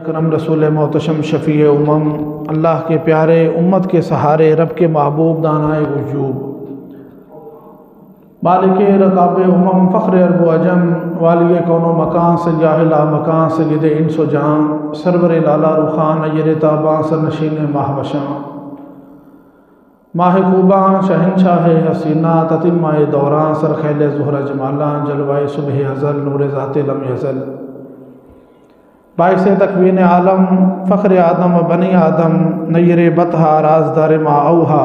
کرم رسول محتشم شفیع امم، اللہ کے پیارے، امت کے سہارے، رب کے محبوب، دانائے وجوب، مالک رکاب امم، فخر عرب و عجم، والی کون و مکان، سیاہ لا مکان، سید انس و جان، سرور لالا رخان، ایر تاباں، سرنشین ماہ وشاں، ماہ خوباں، شہنشاہ حسینہ، تتمہ دوراں، سرخیل زہرہ جمالاں، جلوہ صبح ازل، نور ذات لم یزل، باعث تکوین عالم، فخر آدم بنی آدم، نیر بطحہ، رازدار ما اوہا،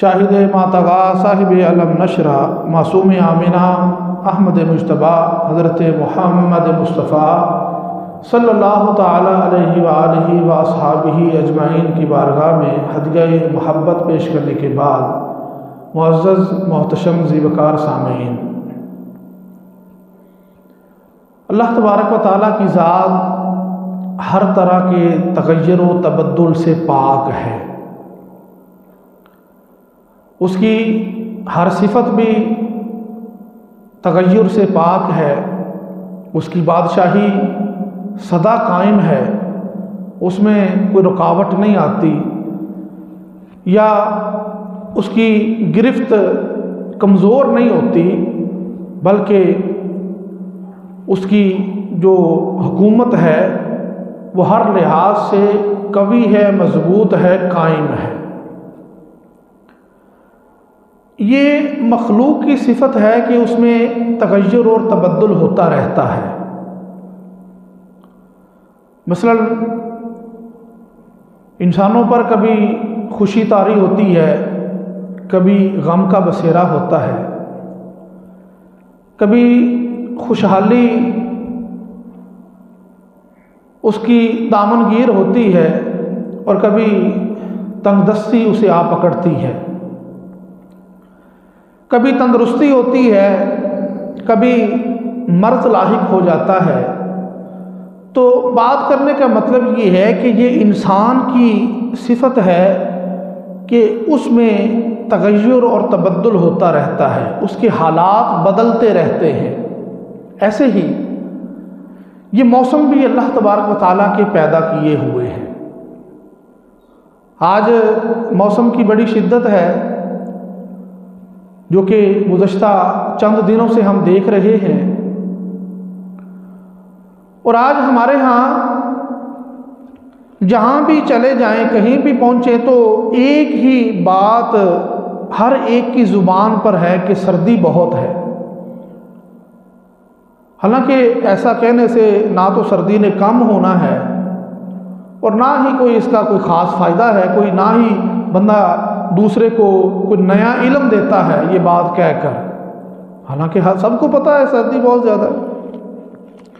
شاہد ما طغا، صاحب علم نشرہ، معصوم آمنہ، احمد مجتبیٰ، حضرت محمد مصطفیٰ صلی اللہ تعالیٰ علیہ وآلہ واصحابہ اجمعین کی بارگاہ میں ہدیہ محبت پیش کرنے کے بعد، معزز محتشم ذیوکار سامعین، اللہ تبارک و تعالیٰ کی ذات ہر طرح کے تغیر و تبدل سے پاک ہے۔ اس کی ہر صفت بھی تغیر سے پاک ہے، اس کی بادشاہی سدا قائم ہے، اس میں کوئی رکاوٹ نہیں آتی، یا اس کی گرفت کمزور نہیں ہوتی، بلکہ اس کی جو حکومت ہے وہ ہر لحاظ سے قوی ہے، مضبوط ہے، قائم ہے۔ یہ مخلوق کی صفت ہے کہ اس میں تغیر اور تبدل ہوتا رہتا ہے۔ مثلا انسانوں پر کبھی خوشی طاری ہوتی ہے، کبھی غم کا بسیرا ہوتا ہے، کبھی خوشحالی اس کی دامن گیر ہوتی ہے اور کبھی تنگ دستی اسے آ پکڑتی ہے، کبھی تندرستی ہوتی ہے، کبھی مرض لاحق ہو جاتا ہے۔ تو بات کرنے کا مطلب یہ ہے کہ یہ انسان کی صفت ہے کہ اس میں تغیر اور تبدل ہوتا رہتا ہے، اس کے حالات بدلتے رہتے ہیں۔ ایسے ہی یہ موسم بھی اللہ تبارک و تعالیٰ کے پیدا کیے ہوئے ہیں۔ آج موسم کی بڑی شدت ہے جو کہ گزشتہ چند دنوں سے ہم دیکھ رہے ہیں، اور آج ہمارے ہاں جہاں بھی چلے جائیں، کہیں بھی پہنچے تو ایک ہی بات ہر ایک کی زبان پر ہے کہ سردی بہت ہے۔ حالانکہ ایسا کہنے سے نہ تو سردی نے کم ہونا ہے اور نہ ہی کوئی اس کا کوئی خاص فائدہ ہے، کوئی نہ ہی بندہ دوسرے کو کوئی نیا علم دیتا ہے یہ بات کہہ کر، حالانکہ سب کو پتہ ہے سردی بہت زیادہ ہے،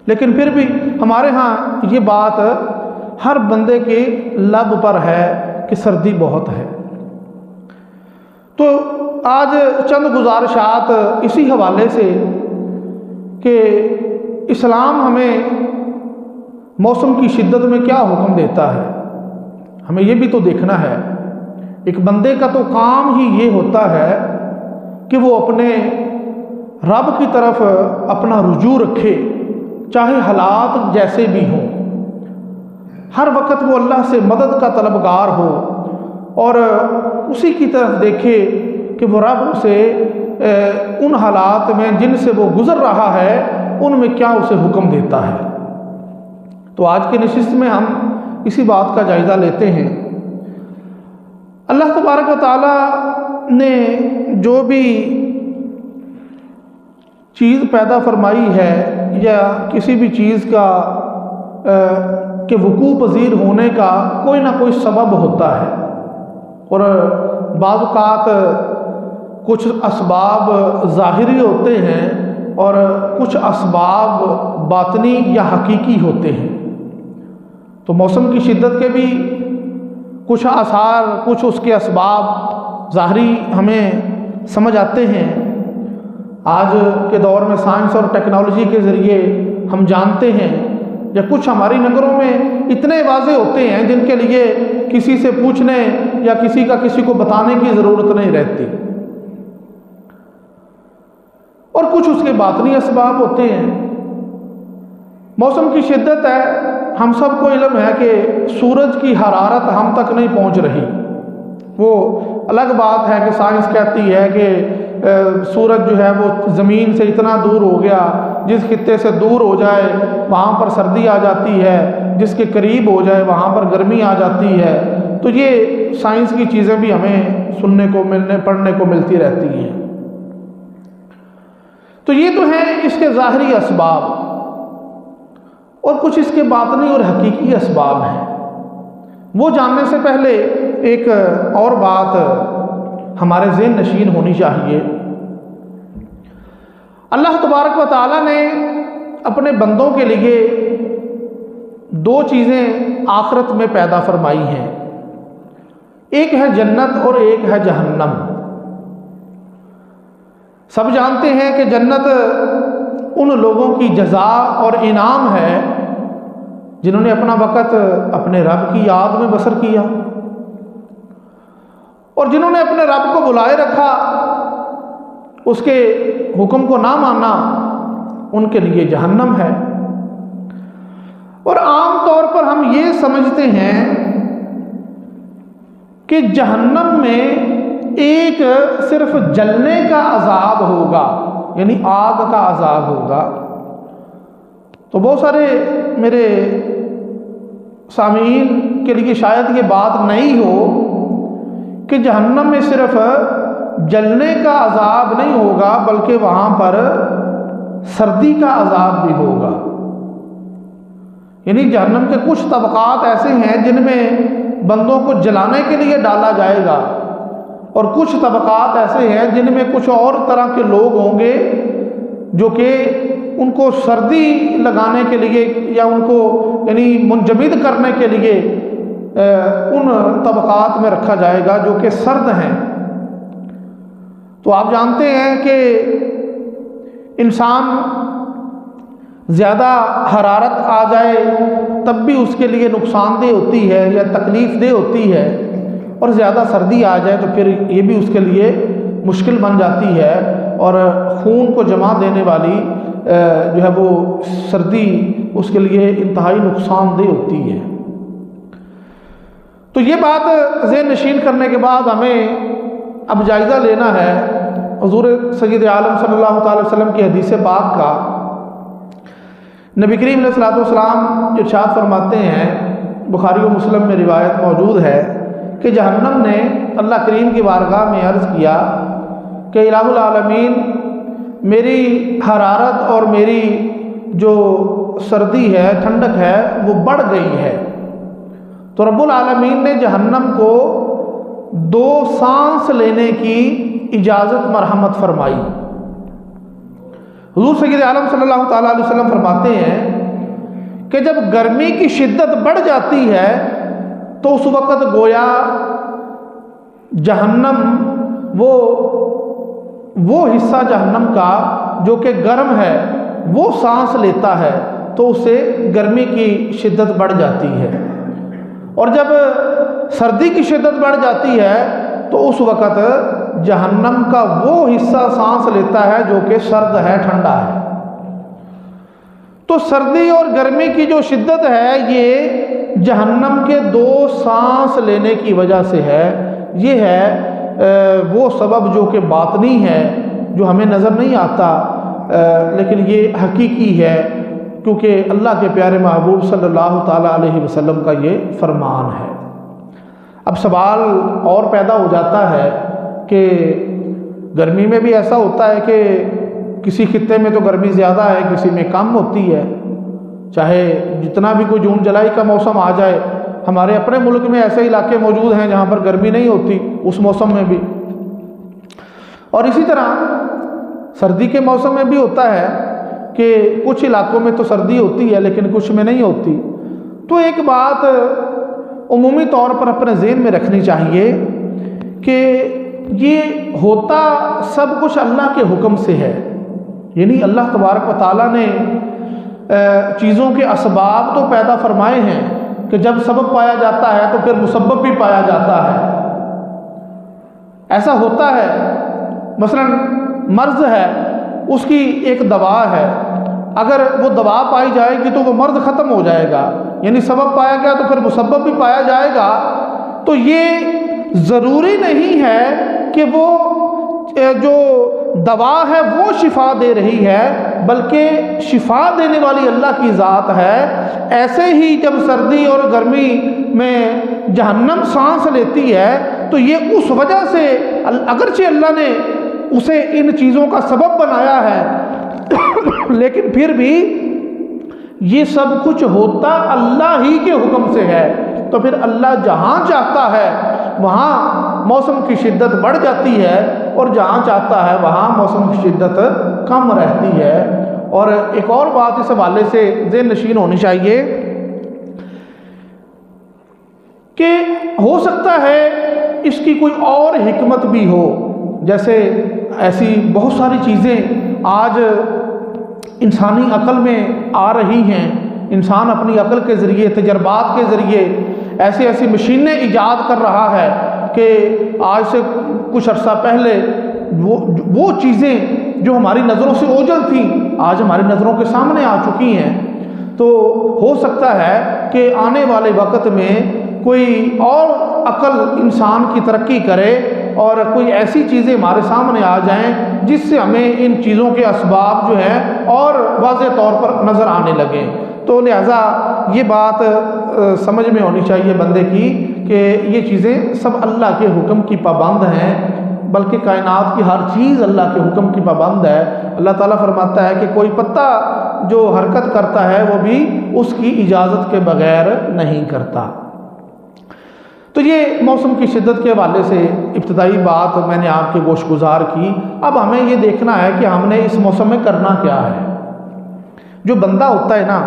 لیکن پھر بھی ہمارے ہاں یہ بات ہر بندے کے لب پر ہے کہ سردی بہت ہے۔ تو آج چند گزارشات اسی حوالے سے کہ اسلام ہمیں موسم کی شدت میں کیا حکم دیتا ہے، ہمیں یہ بھی تو دیکھنا ہے۔ ایک بندے کا تو کام ہی یہ ہوتا ہے کہ وہ اپنے رب کی طرف اپنا رجوع رکھے، چاہے حالات جیسے بھی ہوں، ہر وقت وہ اللہ سے مدد کا طلبگار ہو اور اسی کی طرف دیکھے کہ وہ رب اسے ان حالات میں جن سے وہ گزر رہا ہے ان میں کیا اسے حکم دیتا ہے۔ تو آج کی نشست میں ہم اسی بات کا جائزہ لیتے ہیں۔ اللہ تبارک و تعالیٰ نے جو بھی چیز پیدا فرمائی ہے یا کسی بھی چیز کا کہ وقوع پذیر ہونے کا کوئی نہ کوئی سبب ہوتا ہے، اور بعض اوقات کچھ اسباب ظاہری ہوتے ہیں اور کچھ اسباب باطنی یا حقیقی ہوتے ہیں۔ تو موسم کی شدت کے بھی کچھ آثار، کچھ اس کے اسباب ظاہری ہمیں سمجھ آتے ہیں۔ آج کے دور میں سائنس اور ٹیکنالوجی کے ذریعے ہم جانتے ہیں، یا کچھ ہماری نظروں میں اتنے واضح ہوتے ہیں جن کے لیے کسی سے پوچھنے یا کسی کو بتانے کی ضرورت نہیں رہتی، اور کچھ اس کے باطنی اسباب ہوتے ہیں۔ موسم کی شدت ہے ہم سب کو علم ہے کہ سورج کی حرارت ہم تک نہیں پہنچ رہی. وہ الگ بات ہے کہ سائنس کہتی ہے کہ سورج جو ہے وہ زمین سے اتنا دور ہو گیا، جس خطے سے دور ہو جائے وہاں پر سردی آ جاتی ہے، جس کے قریب ہو جائے وہاں پر گرمی آ جاتی ہے. تو یہ سائنس کی چیزیں بھی ہمیں سننے کو پڑھنے کو ملتی رہتی ہیں. تو یہ تو ہیں اس کے ظاہری اسباب، اور کچھ اس کے باطنی اور حقیقی اسباب ہیں. وہ جاننے سے پہلے ایک اور بات ہمارے ذہن نشین ہونی چاہیے. اللہ تبارک و تعالیٰ نے اپنے بندوں کے لیے دو چیزیں آخرت میں پیدا فرمائی ہیں. ایک ہے جنت اور ایک ہے جہنم. سب جانتے ہیں کہ جنت ان لوگوں کی جزا اور انعام ہے جنہوں نے اپنا وقت اپنے رب کی یاد میں بسر کیا، اور جنہوں نے اپنے رب کو بلائے رکھا، اس کے حکم کو نہ مانا، ان کے لیے جہنم ہے. اور عام طور پر ہم یہ سمجھتے ہیں کہ جہنم میں ایک صرف جلنے کا عذاب ہوگا، یعنی آگ کا عذاب ہوگا. تو بہت سارے میرے سامعین کے لیے شاید یہ بات نہیں ہو کہ جہنم میں صرف جلنے کا عذاب نہیں ہوگا بلکہ وہاں پر سردی کا عذاب بھی ہوگا. یعنی جہنم کے کچھ طبقات ایسے ہیں جن میں بندوں کو جلانے کے لیے ڈالا جائے گا، اور کچھ طبقات ایسے ہیں جن میں کچھ اور طرح کے لوگ ہوں گے جو کہ ان کو سردی لگانے کے لیے یا ان کو یعنی منجمد کرنے کے لیے ان طبقات میں رکھا جائے گا جو کہ سرد ہیں. تو آپ جانتے ہیں کہ انسان زیادہ حرارت آ جائے تب بھی اس کے لیے نقصان دہ ہوتی ہے یا تکلیف دہ ہوتی ہے، اور زیادہ سردی آ جائے تو پھر یہ بھی اس کے لیے مشکل بن جاتی ہے، اور خون کو جما دینے والی جو ہے وہ سردی اس کے لیے انتہائی نقصان دہ ہوتی ہے. تو یہ بات ذہن نشین کرنے کے بعد ہمیں اب جائزہ لینا ہے حضور سید عالم صلی اللہ تعالی وسلم کی حدیث پاک کا. نبی کریم علیہ الصلوۃ والسلام ارشاد فرماتے ہیں، بخاری و مسلم میں روایت موجود ہے کہ جہنم نے اللہ کریم کی بارگاہ میں عرض کیا کہ الہ العالمین، میری حرارت اور میری جو سردی ہے، ٹھنڈک ہے، وہ بڑھ گئی ہے. تو رب العالمین نے جہنم کو 2 سانس لینے کی اجازت مرحمت فرمائی. حضور سید عالم صلی اللہ تعالیٰ علیہ وسلم فرماتے ہیں کہ جب گرمی کی شدت بڑھ جاتی ہے تو اس وقت گویا جہنم وہ حصہ جہنم کا جو کہ گرم ہے وہ سانس لیتا ہے، تو اسے گرمی کی شدت بڑھ جاتی ہے. اور جب سردی کی شدت بڑھ جاتی ہے تو اس وقت جہنم کا وہ حصہ سانس لیتا ہے جو کہ سرد ہے، ٹھنڈا ہے. تو سردی اور گرمی کی جو شدت ہے یہ جہنم کے 2 سانس لینے کی وجہ سے ہے. یہ ہے وہ سبب جو کہ باطنی ہے، جو ہمیں نظر نہیں آتا، لیکن یہ حقیقی ہے کیونکہ اللہ کے پیارے محبوب صلی اللہ تعالیٰ علیہ وسلم کا یہ فرمان ہے. اب سوال اور پیدا ہو جاتا ہے کہ گرمی میں بھی ایسا ہوتا ہے کہ کسی خطے میں تو گرمی زیادہ ہے، کسی میں کم ہوتی ہے. چاہے جتنا بھی کوئی جون جولائی کا موسم آ جائے، ہمارے اپنے ملک میں ایسے علاقے موجود ہیں جہاں پر گرمی نہیں ہوتی اس موسم میں بھی، اور اسی طرح سردی کے موسم میں بھی ہوتا ہے کہ کچھ علاقوں میں تو سردی ہوتی ہے لیکن کچھ میں نہیں ہوتی. تو ایک بات عمومی طور پر اپنے ذہن میں رکھنی چاہیے کہ یہ ہوتا سب کچھ اللہ کے حکم سے ہے. یعنی اللہ تبارک و تعالیٰ نے چیزوں کے اسباب تو پیدا فرمائے ہیں کہ جب سبب پایا جاتا ہے تو پھر مسبب بھی پایا جاتا ہے. ایسا ہوتا ہے، مثلا مرض ہے، اس کی ایک دوا ہے، اگر وہ دوا پائی جائے گی تو وہ مرض ختم ہو جائے گا. یعنی سبب پایا گیا تو پھر مسبب بھی پایا جائے گا، تو یہ ضروری نہیں ہے کہ وہ جو دوا ہے وہ شفا دے رہی ہے، بلکہ شفا دینے والی اللہ کی ذات ہے۔ ایسے ہی جب سردی اور گرمی میں جہنم سانس لیتی ہے تو یہ اس وجہ سے، اگرچہ اللہ نے اسے ان چیزوں کا سبب بنایا ہے لیکن پھر بھی یہ سب کچھ ہوتا اللہ ہی کے حکم سے ہے۔ تو پھر اللہ جہاں چاہتا ہے وہاں موسم کی شدت بڑھ جاتی ہے، اور جہاں چاہتا ہے وہاں موسم کی شدت کم رہتی ہے۔ اور ایک اور بات اس حوالے سے ذہن نشین ہونی چاہیے کہ ہو سکتا ہے اس کی کوئی اور حکمت بھی ہو، جیسے ایسی بہت ساری چیزیں آج انسانی عقل میں آ رہی ہیں، انسان اپنی عقل کے ذریعے، تجربات کے ذریعے ایسی مشینیں ایجاد کر رہا ہے کہ آج سے کچھ عرصہ پہلے وہ چیزیں جو ہماری نظروں سے اوجھل تھیں آج ہماری نظروں کے سامنے آ چکی ہیں۔ تو ہو سکتا ہے کہ آنے والے وقت میں کوئی اور عقل انسان کی ترقی کرے اور کوئی ایسی چیزیں ہمارے سامنے آ جائیں جس سے ہمیں ان چیزوں کے اسباب جو ہیں اور واضح طور پر نظر آنے لگیں۔ تو لہٰذا یہ بات سمجھ میں ہونی چاہیے بندے کی کہ یہ چیزیں سب اللہ کے حکم کی پابند ہیں، بلکہ کائنات کی ہر چیز اللہ کے حکم کی پابند ہے۔ اللہ تعالیٰ فرماتا ہے کہ کوئی پتا جو حرکت کرتا ہے وہ بھی اس کی اجازت کے بغیر نہیں کرتا۔ تو یہ موسم کی شدت کے حوالے سے ابتدائی بات میں نے آپ کے گوش گزار کی۔ اب ہمیں یہ دیکھنا ہے کہ ہم نے اس موسم میں کرنا کیا ہے۔ جو بندہ ہوتا ہے نا،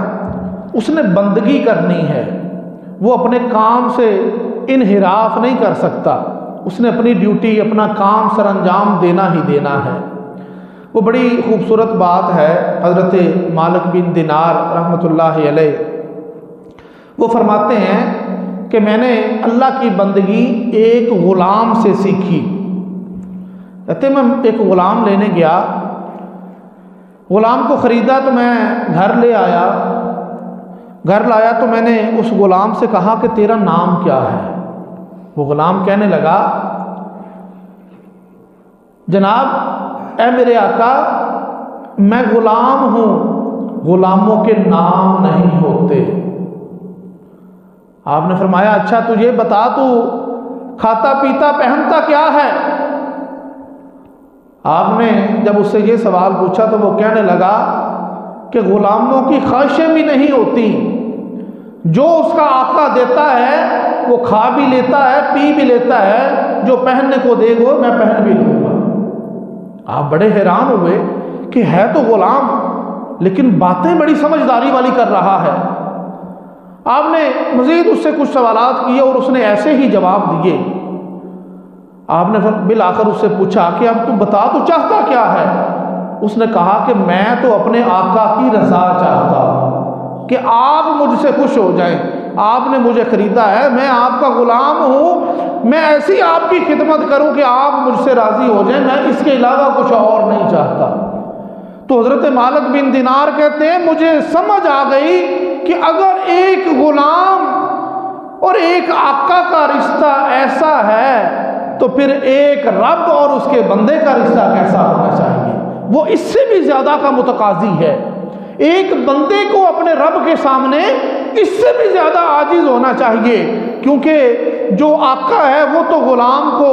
اس نے بندگی کرنی ہے، وہ اپنے کام سے انحراف نہیں کر سکتا، اس نے اپنی ڈیوٹی، اپنا کام سر انجام دینا ہی دینا ہے۔ وہ بڑی خوبصورت بات ہے، حضرت مالک بن دینار رحمۃ اللہ علیہ وہ فرماتے ہیں کہ میں نے اللہ کی بندگی ایک غلام سے سیکھی۔ کہتے میں ایک غلام لینے گیا، غلام کو خریدا تو میں گھر لے آیا، گھر لایا تو میں نے اس غلام سے کہا کہ تیرا نام کیا ہے؟ وہ غلام کہنے لگا، جناب اے میرے آقا میں غلام ہوں، غلاموں کے نام نہیں ہوتے۔ آپ نے فرمایا اچھا تو یہ بتا تو کھاتا پیتا پہنتا کیا ہے؟ آپ نے جب اس سے یہ سوال پوچھا تو وہ کہنے لگا کہ غلاموں کی خواہشیں بھی نہیں ہوتی، جو اس کا آقا دیتا ہے وہ کھا بھی لیتا ہے، پی بھی لیتا ہے، جو پہننے کو دے گا میں پہن بھی لوں گا۔ آپ بڑے حیران ہوئے کہ ہے تو غلام لیکن باتیں بڑی سمجھداری والی کر رہا ہے۔ آپ نے مزید اس سے کچھ سوالات کیے اور اس نے ایسے ہی جواب دیے۔ آپ نے بالآخر اس سے پوچھا کہ اب تو بتا تو چاہتا کیا ہے؟ اس نے کہا کہ میں تو اپنے آقا کی رضا چاہتا ہوں، کہ آپ مجھ سے خوش ہو جائیں، آپ نے مجھے خریدا ہے، میں آپ کا غلام ہوں، میں ایسی آپ کی خدمت کروں کہ آپ مجھ سے راضی ہو جائیں، میں اس کے علاوہ کچھ اور نہیں چاہتا۔ تو حضرت مالک بن دینار کہتے ہیں مجھے سمجھ آ گئی کہ اگر ایک غلام اور ایک آقا کا رشتہ ایسا ہے تو پھر ایک رب اور اس کے بندے کا رشتہ کیسا ہونا چاہیے؟ وہ اس سے بھی زیادہ کا متقاضی ہے۔ ایک بندے کو اپنے رب کے سامنے اس سے بھی زیادہ عاجز ہونا چاہیے، کیونکہ جو آقا ہے وہ تو غلام کو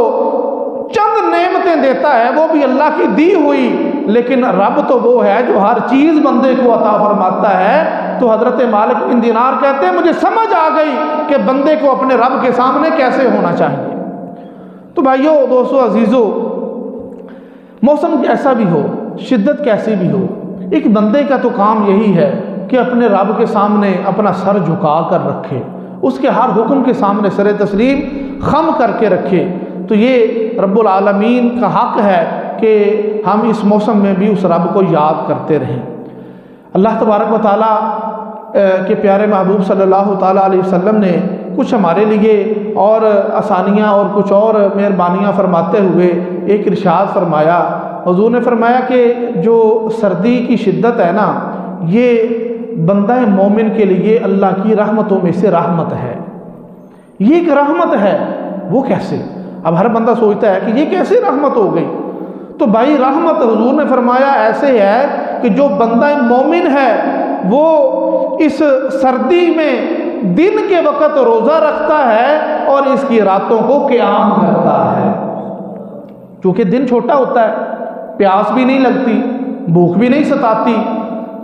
چند نعمتیں دیتا ہے، وہ بھی اللہ کی دی ہوئی، لیکن رب تو وہ ہے جو ہر چیز بندے کو عطا فرماتا ہے۔ تو حضرت مالک بن دینار کہتے ہیں مجھے سمجھ آ گئی کہ بندے کو اپنے رب کے سامنے کیسے ہونا چاہیے۔ تو بھائیو، دوستو، عزیزو، موسم ایسا بھی ہو، شدت کیسی بھی ہو، ایک بندے کا تو کام یہی ہے کہ اپنے رب کے سامنے اپنا سر جھکا کر رکھے، اس کے ہر حکم کے سامنے سر تسلیم خم کر کے رکھے۔ تو یہ رب العالمین کا حق ہے کہ ہم اس موسم میں بھی اس رب کو یاد کرتے رہیں۔ اللہ تبارک و تعالیٰ کے پیارے محبوب صلی اللہ تعالیٰ علیہ وسلم نے کچھ ہمارے لیے اور آسانیاں اور کچھ اور مہربانیاں فرماتے ہوئے ایک ارشاد فرمایا۔ حضور نے فرمایا کہ جو سردی کی شدت ہے نا، یہ بندہ مومن کے لیے اللہ کی رحمتوں میں سے رحمت ہے، یہ ایک رحمت ہے۔ وہ کیسے؟ اب ہر بندہ سوچتا ہے کہ یہ کیسے رحمت ہو گئی؟ تو بھائی رحمت حضور نے فرمایا ایسے ہے کہ جو بندہ مومن ہے وہ اس سردی میں دن کے وقت روزہ رکھتا ہے اور اس کی راتوں کو قیام کرتا ہے، کیونکہ دن چھوٹا ہوتا ہے، پیاس بھی نہیں لگتی، بھوک بھی نہیں ستاتی،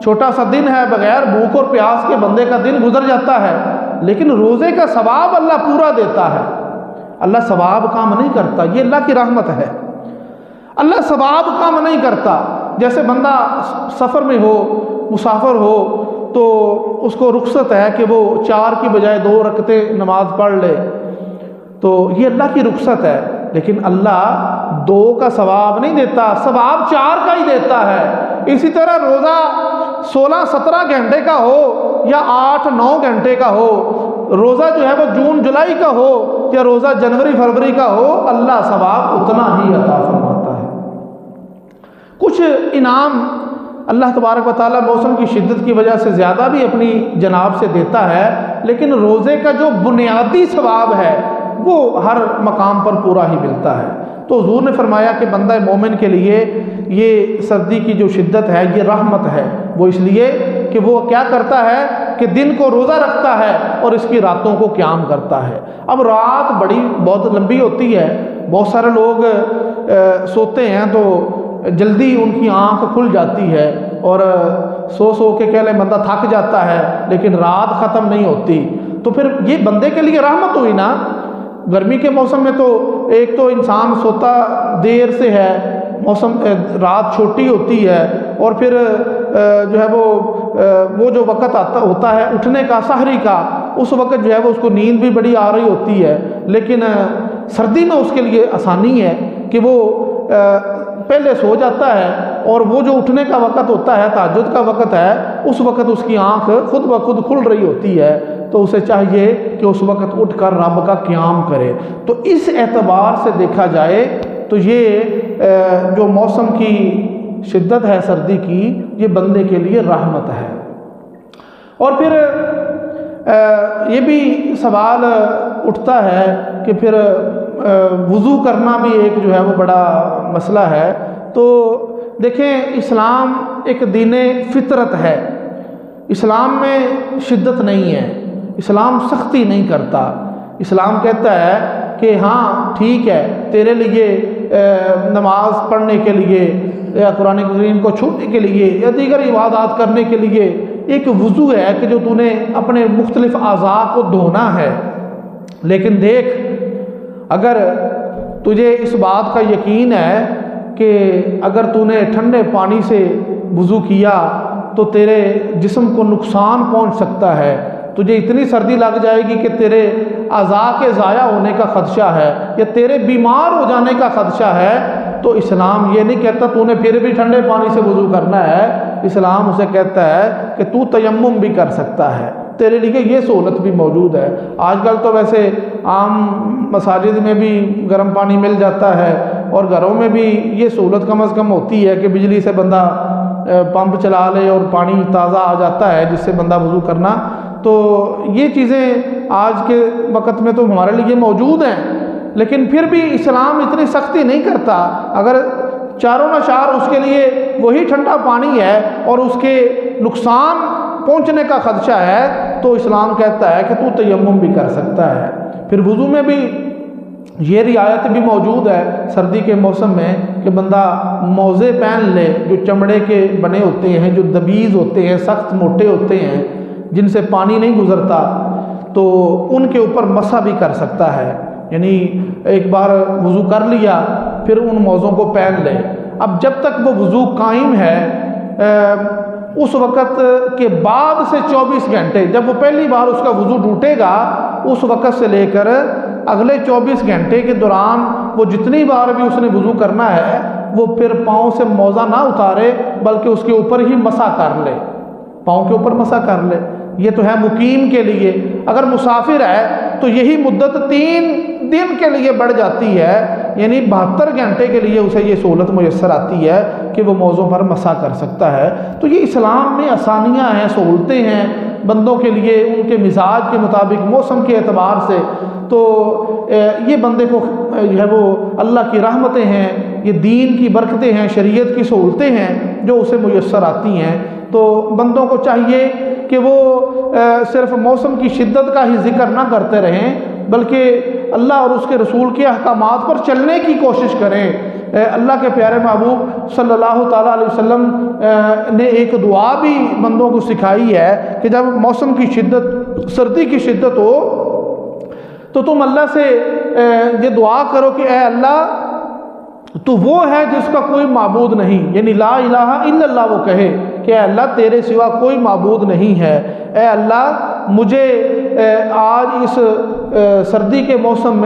چھوٹا سا دن ہے، بغیر بھوک اور پیاس کے بندے کا دن گزر جاتا ہے، لیکن روزے کا ثواب اللہ پورا دیتا ہے۔ اللہ ثواب کام نہیں کرتا، یہ اللہ کی رحمت ہے۔ اللہ ثواب کام نہیں کرتا۔ جیسے بندہ سفر میں ہو، مسافر ہو، تو اس کو رخصت ہے کہ وہ 4 کی بجائے 2 رکعتیں نماز پڑھ لے، تو یہ اللہ کی رخصت ہے، لیکن اللہ 2 کا ثواب نہیں دیتا، ثواب 4 کا ہی دیتا ہے۔ اسی طرح روزہ 16-17 گھنٹے کا ہو یا 8-9 گھنٹے کا ہو، روزہ جو ہے وہ جون جولائی کا ہو یا روزہ جنوری فروری کا ہو، اللہ ثواب اتنا ہی عطا فرماتا ہے۔ کچھ انعام اللہ تبارک و تعالیٰ موسم کی شدت کی وجہ سے زیادہ بھی اپنی جناب سے دیتا ہے، لیکن روزے کا جو بنیادی ثواب ہے وہ ہر مقام پر پورا ہی ملتا ہے۔ تو حضور نے فرمایا کہ بندہ مومن کے لیے یہ سردی کی جو شدت ہے یہ رحمت ہے، وہ اس لیے کہ وہ کیا کرتا ہے کہ دن کو روزہ رکھتا ہے اور اس کی راتوں کو قیام کرتا ہے۔ اب رات بہت لمبی ہوتی ہے، بہت سارے لوگ سوتے ہیں تو جلدی ان کی آنکھ کھل جاتی ہے اور سو کے کہہ لیں بندہ تھک جاتا ہے، لیکن رات ختم نہیں ہوتی، تو پھر یہ بندے کے لیے رحمت ہوئی نا۔ گرمی کے موسم میں تو ایک تو انسان سوتا دیر سے ہے، موسم رات چھوٹی ہوتی ہے، اور پھر جو ہے وہ جو وقت ہوتا ہے اٹھنے کا، سحری کا، اس وقت جو ہے وہ اس کو نیند بھی بڑی آ رہی ہوتی ہے، لیکن سردی میں اس کے لیے آسانی ہے کہ وہ پہلے سو جاتا ہے، اور وہ جو اٹھنے کا وقت ہوتا ہے، تہجد کا وقت ہے، اس وقت اس کی آنکھ خود بخود کھل رہی ہوتی ہے، تو اسے چاہیے کہ اس وقت اٹھ کر رب کا قیام کرے۔ تو اس اعتبار سے دیکھا جائے تو یہ جو موسم کی شدت ہے سردی کی، یہ بندے کے لیے رحمت ہے۔ اور پھر یہ بھی سوال اٹھتا ہے کہ پھر وضو کرنا بھی ایک جو ہے وہ بڑا مسئلہ ہے۔ تو دیکھیں، اسلام ایک دین فطرت ہے، اسلام میں شدت نہیں ہے، اسلام سختی نہیں کرتا۔ اسلام کہتا ہے کہ ہاں ٹھیک ہے، تیرے لیے نماز پڑھنے کے لیے یا قرآن کریم کو چھوڑنے کے لیے یا دیگر عبادات کرنے کے لیے ایک وضو ہے کہ جو تو نے اپنے مختلف اعضاء کو دھونا ہے، لیکن دیکھ، اگر تجھے اس بات کا یقین ہے کہ اگر تو نے ٹھنڈے پانی سے وضو کیا تو تیرے جسم کو نقصان پہنچ سکتا ہے، تجھے اتنی سردی لگ جائے گی کہ تیرے اعضاء کے ضائع ہونے کا خدشہ ہے یا تیرے بیمار ہو جانے کا خدشہ ہے، تو اسلام یہ نہیں کہتا تو نے پھر بھی ٹھنڈے پانی سے وضو کرنا ہے۔ اسلام اسے کہتا ہے کہ تو تیمم بھی کر سکتا ہے، تیرے لیے یہ سہولت بھی موجود ہے۔ آج کل تو ویسے عام مساجد میں بھی گرم پانی مل جاتا ہے، اور گھروں میں بھی یہ سہولت کم از کم ہوتی ہے کہ بجلی سے بندہ پمپ چلا لے اور پانی تازہ آ جاتا ہے جس سے بندہ وضو کرنا۔ تو یہ چیزیں آج کے وقت میں تو ہمارے لیے موجود ہیں، لیکن پھر بھی اسلام اتنی سختی نہیں کرتا۔ اگر چاروں نشار اس کے لیے وہی ٹھنڈا پانی ہے اور اس کے نقصان پہنچنے کا خدشہ ہے، تو اسلام کہتا ہے کہ تو تیمم بھی کر سکتا ہے۔ پھر وضو میں بھی یہ رعایت بھی موجود ہے سردی کے موسم میں کہ بندہ موزے پہن لے جو چمڑے کے بنے ہوتے ہیں، جو دبیز ہوتے ہیں، سخت موٹے ہوتے ہیں، جن سے پانی نہیں گزرتا، تو ان کے اوپر مسح بھی کر سکتا ہے، یعنی ایک بار وضو کر لیا پھر ان موزوں کو پہن لے۔ اب جب تک وہ وضو قائم ہے، اس وقت کے بعد سے 24 گھنٹے، جب وہ پہلی بار اس کا وضو ٹوٹے گا، اس وقت سے لے کر اگلے 24 گھنٹے کے دوران وہ جتنی بار بھی اس نے وضو کرنا ہے، وہ پھر پاؤں سے موزہ نہ اتارے بلکہ اس کے اوپر ہی مسح کر لے، پاؤں کے اوپر مسح کر لے۔ یہ تو ہے مقیم کے لیے۔ اگر مسافر ہے تو یہی مدت 3 دن کے لیے بڑھ جاتی ہے یعنی 72 گھنٹے کے لیے اسے یہ سہولت میسر آتی ہے کہ وہ موضوع پر مسح کر سکتا ہے۔ تو یہ اسلام میں آسانیاں ہیں، سہولتیں ہیں بندوں کے لیے، ان کے مزاج کے مطابق، موسم کے اعتبار سے۔ تو یہ بندے کو جو ہے وہ اللہ کی رحمتیں ہیں، یہ دین کی برکتیں ہیں، شریعت کی سہولتیں ہیں جو اسے میسر آتی ہیں۔ تو بندوں کو چاہیے کہ وہ صرف موسم کی شدت کا ہی ذکر نہ کرتے رہیں، بلکہ اللہ اور اس کے رسول کے احکامات پر چلنے کی کوشش کریں۔ اللہ کے پیارے محبوب صلی اللہ تعالیٰ علیہ وسلم نے ایک دعا بھی بندوں کو سکھائی ہے کہ جب موسم کی شدت، سردی کی شدت ہو تو تم اللہ سے یہ دعا کرو کہ اے اللہ تو وہ ہے جس کا کوئی معبود نہیں، یعنی لا الہ الا اللہ، وہ کہے کہ اے اللہ تیرے سوا کوئی معبود نہیں ہے۔ اے اللہ مجھے آج اس سردی کے موسم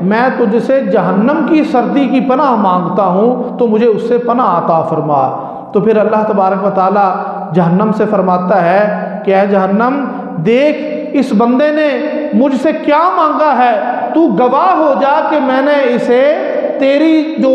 میں تجھ سے جہنم کی سردی کی پناہ مانگتا ہوں، تو مجھے اس سے پناہ عطا فرما۔ تو پھر اللہ تبارک و تعالی جہنم سے فرماتا ہے کہ اے جہنم دیکھ اس بندے نے مجھ سے کیا مانگا ہے، تو گواہ ہو جا کہ میں نے اسے تیری جو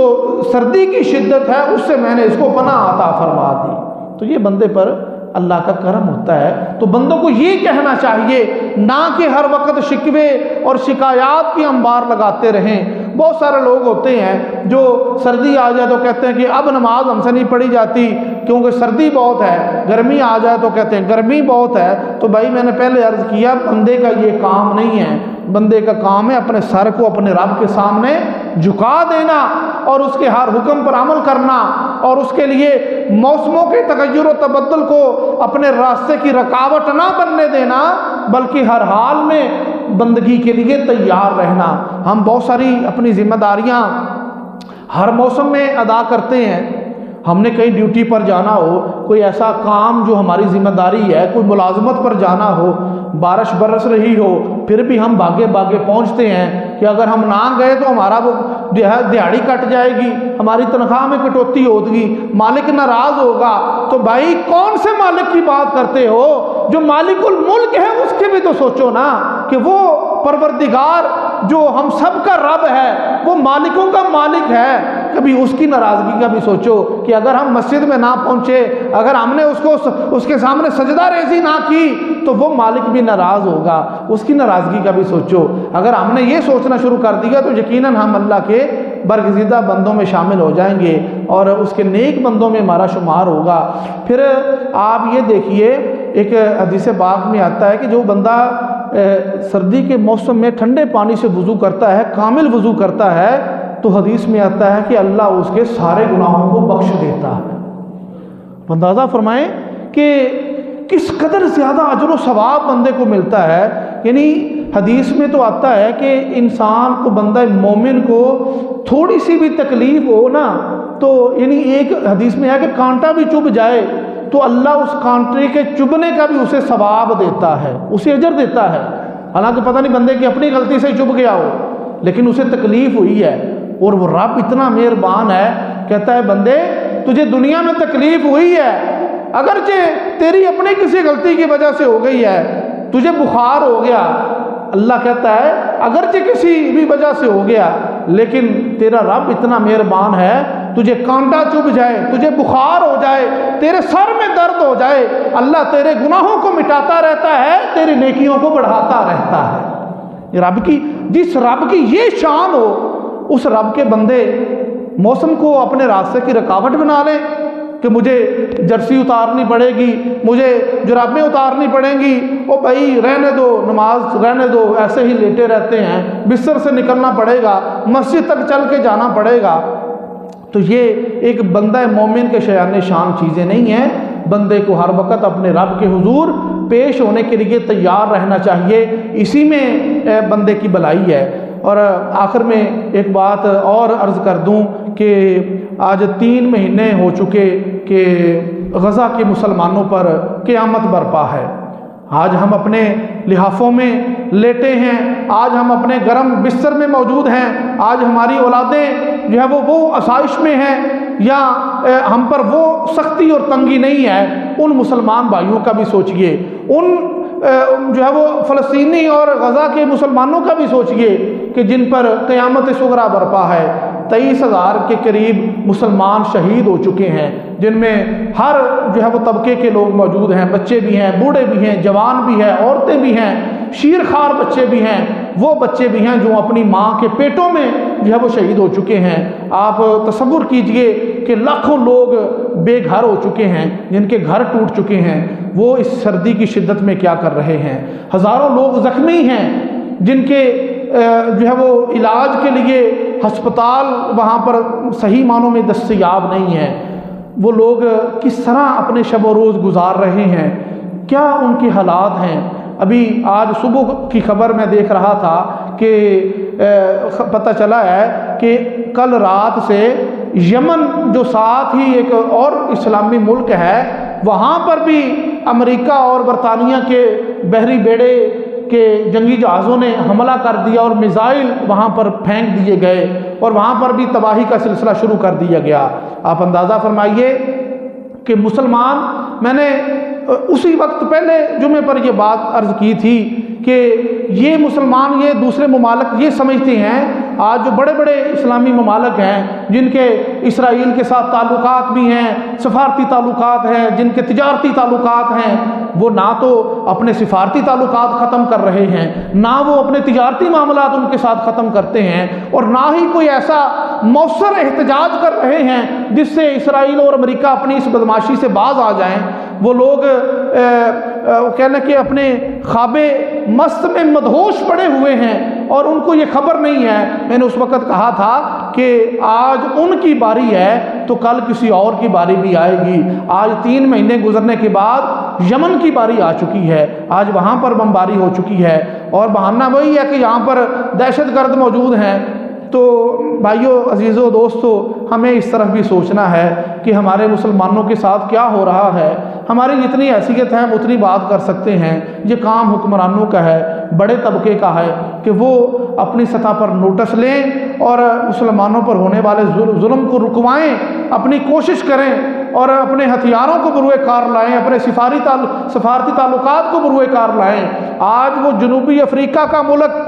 سردی کی شدت ہے اس سے میں نے اس کو پناہ عطا فرما دی۔ تو یہ بندے پر اللہ کا کرم ہوتا ہے۔ تو بندوں کو یہ کہنا چاہیے، نہ کہ ہر وقت شکوے اور شکایات کی انبار لگاتے رہیں۔ بہت سارے لوگ ہوتے ہیں جو سردی آ جائے تو کہتے ہیں کہ اب نماز ہم سے نہیں پڑھی جاتی کیونکہ سردی بہت ہے، گرمی آ جائے تو کہتے ہیں گرمی بہت ہے۔ تو بھائی میں نے پہلے عرض کیا بندے کا یہ کام نہیں ہے، بندے کا کام ہے اپنے سر کو اپنے رب کے سامنے جھکا دینا اور اس کے ہر حکم پر عمل کرنا، اور اس کے لیے موسموں کے تغیر و تبدل کو اپنے راستے کی رکاوٹ نہ بننے دینا، بلکہ ہر حال میں بندگی کے لیے تیار رہنا۔ ہم بہت ساری اپنی ذمہ داریاں ہر موسم میں ادا کرتے ہیں۔ ہم نے کہیں ڈیوٹی پر جانا ہو، کوئی ایسا کام جو ہماری ذمہ داری ہے، کوئی ملازمت پر جانا ہو، بارش برس رہی ہو، پھر بھی ہم بھاگے بھاگے پہنچتے ہیں کہ اگر ہم نہ گئے تو ہمارا وہ دیہڑی کٹ جائے گی، ہماری تنخواہ میں کٹوتی ہوگی، مالک ناراض ہوگا۔ تو بھائی کون سے مالک کی بات کرتے ہو؟ جو مالک الملک ہے اس کے بھی تو سوچو نا، کہ وہ پروردگار جو ہم سب کا رب ہے، وہ مالکوں کا مالک ہے، کبھی اس کی ناراضگی کا بھی سوچو کہ اگر ہم مسجد میں نہ پہنچے، اگر ہم نے اس کے سامنے سجدہ ریزی نہ کی تو وہ مالک بھی ناراض ہوگا، اس کی ناراضگی کا بھی سوچو۔ اگر ہم نے یہ سوچنا شروع کر دیا تو یقیناً ہم اللہ کے برگزیدہ بندوں میں شامل ہو جائیں گے اور اس کے نیک بندوں میں ہمارا شمار ہوگا۔ پھر آپ یہ دیکھیے، ایک حدیث پاک میں آتا ہے کہ جو بندہ سردی کے موسم میں ٹھنڈے پانی سے وضو کرتا ہے، کامل وضو کرتا ہے، تو حدیث میں آتا ہے کہ اللہ اس کے سارے گناہوں کو بخش دیتا ہے۔ اندازہ فرمائیں کہ کس قدر زیادہ اجر و ثواب بندے کو ملتا ہے۔ یعنی حدیث میں تو آتا ہے کہ انسان کو، بندہ مومن کو تھوڑی سی بھی تکلیف ہو نا، تو یعنی ایک حدیث میں ہے کہ کانٹا بھی چبھ جائے تو اللہ اس کانٹے کے چبھنے کا بھی اسے ثواب دیتا ہے، اسے اجر دیتا ہے۔ حالانکہ پتہ نہیں بندے کی اپنی غلطی سے ہی چبھ گیا ہو، لیکن اسے تکلیف ہوئی ہے، اور وہ رب اتنا مہربان ہے، کہتا ہے بندے تجھے دنیا میں تکلیف ہوئی ہے، اگرچہ تیری اپنی کسی غلطی کی وجہ سے ہو گئی ہے، تجھے بخار ہو گیا، اللہ کہتا ہے اگرچہ کسی بھی وجہ سے ہو گیا، لیکن تیرا رب اتنا مہربان ہے، تجھے کانٹا چبھ جائے، تجھے بخار ہو جائے، تیرے سر میں درد ہو جائے، اللہ تیرے گناہوں کو مٹاتا رہتا ہے، تیری نیکیوں کو بڑھاتا رہتا ہے۔ رب کی، جس رب کی یہ شان ہو، اس رب کے بندے موسم کو اپنے راستے کی رکاوٹ بنا لیں کہ مجھے جرسی اتارنی پڑے گی، مجھے جرابیں اتارنی پڑیں گی، او بھائی رہنے دو، نماز رہنے دو، ایسے ہی لیٹے رہتے ہیں، بستر سے نکلنا پڑے گا، مسجد تک چل کے جانا پڑے گا۔ تو یہ ایک بندہ مومن کے شایان شان چیزیں نہیں ہیں۔ بندے کو ہر وقت اپنے رب کے حضور پیش ہونے کے لیے تیار رہنا چاہیے، اسی میں بندے کی بھلائی ہے۔ اور آخر میں ایک بات اور عرض کر دوں کہ آج 3 مہینے ہو چکے کہ غزہ کے مسلمانوں پر قیامت برپا ہے۔ آج ہم اپنے لحافوں میں لیٹے ہیں، آج ہم اپنے گرم بستر میں موجود ہیں، آج ہماری اولادیں جو ہے وہ آسائش میں ہیں، یا ہم پر وہ سختی اور تنگی نہیں ہے۔ ان مسلمان بھائیوں کا بھی سوچئے، ان جو ہے وہ فلسطینی اور غزہ کے مسلمانوں کا بھی سوچئے کہ جن پر قیامت صغریٰ برپا ہے۔ 23,000 کے قریب مسلمان شہید ہو چکے ہیں، جن میں ہر جو ہے وہ طبقے کے لوگ موجود ہیں، بچے بھی ہیں، بوڑھے بھی ہیں، جوان بھی ہیں، عورتیں بھی ہیں، شیرخوار بچے بھی ہیں، وہ بچے بھی ہیں جو اپنی ماں کے پیٹوں میں جو ہے وہ شہید ہو چکے ہیں۔ آپ تصور کیجئے کہ لاکھوں لوگ بے گھر ہو چکے ہیں، جن کے گھر ٹوٹ چکے ہیں، وہ اس سردی کی شدت میں کیا کر رہے ہیں۔ ہزاروں لوگ زخمی ہیں، جن کے جو ہے وہ علاج کے لیے ہسپتال وہاں پر صحیح معنوں میں دستیاب نہیں ہے۔ وہ لوگ کس طرح اپنے شب و روز گزار رہے ہیں، کیا ان کے حالات ہیں۔ ابھی آج صبح کی خبر میں دیکھ رہا تھا کہ پتہ چلا ہے کہ کل رات سے یمن جو ساتھ ہی ایک اور اسلامی ملک ہے، وہاں پر بھی امریکہ اور برطانیہ کے بحری بیڑے کے جنگی جہازوں نے حملہ کر دیا اور میزائل وہاں پر پھینک دیے گئے اور وہاں پر بھی تباہی کا سلسلہ شروع کر دیا گیا۔ آپ اندازہ فرمائیے کہ مسلمان، میں نے اسی وقت پہلے جمعے پر یہ بات عرض کی تھی کہ یہ مسلمان، یہ دوسرے ممالک یہ سمجھتے ہیں، آج جو بڑے بڑے اسلامی ممالک ہیں جن کے اسرائیل کے ساتھ تعلقات بھی ہیں، سفارتی تعلقات ہیں، جن کے تجارتی تعلقات ہیں، وہ نہ تو اپنے سفارتی تعلقات ختم کر رہے ہیں، نہ وہ اپنے تجارتی معاملات ان کے ساتھ ختم کرتے ہیں، اور نہ ہی کوئی ایسا مؤثر احتجاج کر رہے ہیں جس سے اسرائیل اور امریکہ اپنی اس بدماشی سے باز آ جائیں۔ وہ لوگ کہنے کہ اپنے خواب مست میں مدہوش پڑے ہوئے ہیں اور ان کو یہ خبر نہیں ہے۔ میں نے اس وقت کہا تھا کہ آج ان کی باری ہے تو کل کسی اور کی باری بھی آئے گی۔ آج 3 مہینے گزرنے کے بعد یمن کی باری آ چکی ہے، آج وہاں پر بمباری ہو چکی ہے، اور بہانہ وہی ہے کہ یہاں پر دہشت گرد موجود ہیں۔ تو بھائیوں، عزیزوں، دوستو، ہمیں اس طرح بھی سوچنا ہے کہ ہمارے مسلمانوں کے ساتھ کیا ہو رہا ہے۔ ہماری جتنی حیثیت ہے ہم اتنی بات کر سکتے ہیں۔ یہ کام حکمرانوں کا ہے، بڑے طبقے کا ہے کہ وہ اپنی سطح پر نوٹس لیں اور مسلمانوں پر ہونے والے ظلم کو رکوائیں، اپنی کوشش کریں اور اپنے ہتھیاروں کو بروئے کار لائیں، اپنے سفارتی تعلقات کو بروئے کار لائیں۔ آج وہ جنوبی افریقہ کا ملک،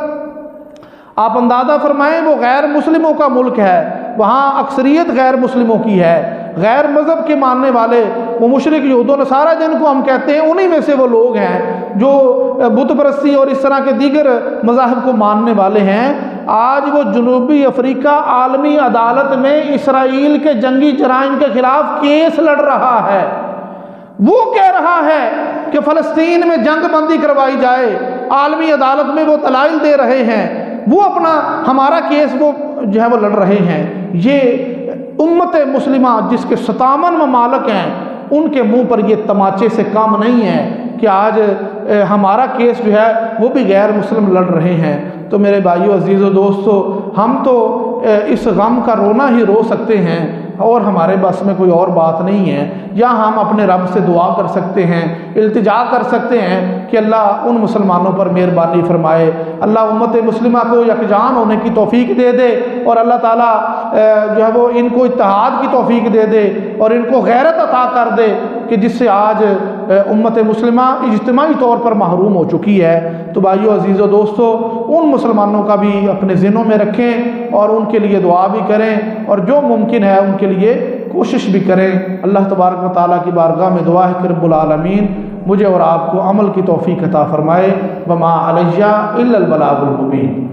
آپ اندازہ فرمائیں، وہ غیر مسلموں کا ملک ہے، وہاں اکثریت غیر مسلموں کی ہے، غیر مذہب کے ماننے والے، وہ مشرک یہود و نصارہ جن کو ہم کہتے ہیں، انہی میں سے وہ لوگ ہیں جو بت پرستی اور اس طرح کے دیگر مذاہب کو ماننے والے ہیں۔ آج وہ جنوبی افریقہ عالمی عدالت میں اسرائیل کے جنگی جرائم کے خلاف کیس لڑ رہا ہے۔ وہ کہہ رہا ہے کہ فلسطین میں جنگ بندی کروائی جائے، عالمی عدالت میں وہ دلائل دے رہے ہیں، وہ اپنا ہمارا کیس وہ جو ہے وہ لڑ رہے ہیں۔ یہ امت مسلمہ جس کے 57 ممالک ہیں، ان کے منہ پر یہ تماچے سے کم نہیں ہے کہ آج ہمارا کیس جو ہے وہ بھی غیر مسلم لڑ رہے ہیں۔ تو میرے بھائیو، عزیزو، دوستو، ہم تو اس غم کا رونا ہی رو سکتے ہیں اور ہمارے بس میں کوئی اور بات نہیں ہے۔ یا ہم اپنے رب سے دعا کر سکتے ہیں، التجا کر سکتے ہیں کہ اللہ ان مسلمانوں پر مہربانی فرمائے، اللہ امت مسلمہ کو یکجان ہونے کی توفیق دے دے، اور اللہ تعالیٰ جو ہے وہ ان کو اتحاد کی توفیق دے دے اور ان کو غیرت عطا کر دے کہ جس سے آج امت مسلمہ اجتماعی طور پر محروم ہو چکی ہے۔ تو بھائیو، عزیزو، دوستو، ان مسلمانوں کا بھی اپنے ذہنوں میں رکھیں اور ان کے لیے دعا بھی کریں، اور جو ممکن ہے ان کے لیے کوشش بھی کریں۔ اللہ تبارک و تعالیٰ کی بارگاہ میں دعا ہے کہ رب العالمین مجھے اور آپ کو عمل کی توفیق عطا فرمائے۔ وما علیہ الا البلاغ المبین۔